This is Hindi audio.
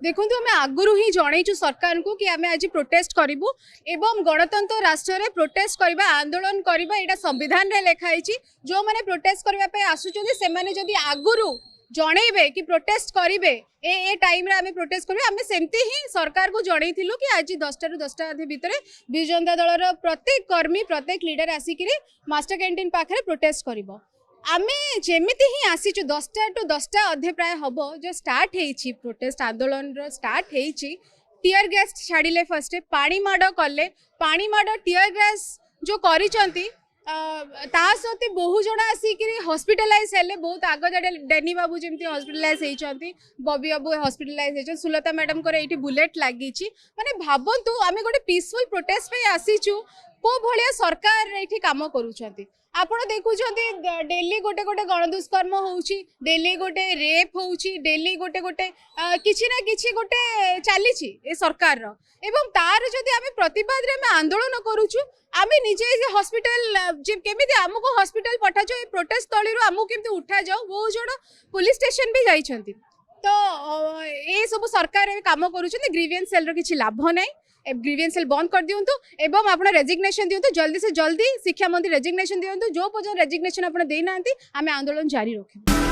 देखो आम आगुरी ही जनईचु सरकार को कि आम आज प्रोटेस्ट करूँ एवं गणतंत्र राष्ट्र में प्रोटेस्ट करवा आंदोलन करवा यहाँ संविधान में लिखाई जो मैंने प्रोटेस्ट करने आसुँच से आगुरी जनइबे कि प्रोटेस्ट करेंगे ए टाइम रे आमे प्रोटेस्ट करेंगे आमे सेमती ही सरकार को जनईलु कि आज 10टा ରୁ 10ଟା भितर विजु जनता दलर प्रत्येक कर्मी प्रत्येक लीडर आसिक मास्टर कैंटीन पाखे प्रोटेस्ट कर आमे जेमिति ही आसीचु 10टा ରୁ 10ଟା अधे प्राय हम जो स्टार्ट होइछि प्रोटेस्ट आंदोलन स्टार्ट होइछि टीयर गैस छाड़िले फर्स्ट पानी माड़ कले पानी माड़ टीयर गैस जो करिसंती सहित बहु जन आसिक हॉस्पिटलाइज हेले बहुत आग डेनी बाबू जमी हॉस्पिटलाइज होती बबी बाबू हॉस्पिटलाइज होती सुलता मैडम को ये बुलेट लगी माने भावतु आम गोटे पीसफुल प्रोटेस्ट पे आसीचु को भाया सरकार ये कम करुँच आपण देखुं डेली गोटे गोटे गणदुष्कर्म होउची डेली गोटे रेप होउची डेली गोटे गोटे किछि ना किछि गोटे चली सरकार रो एवं तार जदि आमे प्रतिवाद रे आमे आंदोलन करूछु आमे निजे हॉस्पिटल केमिति आमको हॉस्पिटल पठा जाओ प्रोटेस्ट तळी रो आमको केमिति उठा जाओ बहुत जण पुलिस स्टेशन भी जाइछंती तो ये सब सरकार काम करूछंती ग्रीवियंस सेल रो किछि लाभ नै ग्रीवियंस सेल बंद कर दियंतु एवं आपण रेजिग्नेशन दियंतु जल्दी से जल्दी शिक्षा मंत्री रेजिग्नेशन दियंतु जो पर्यंत रेजिग्नेशन आपण देना आमे आंदोलन जारी रखिबु।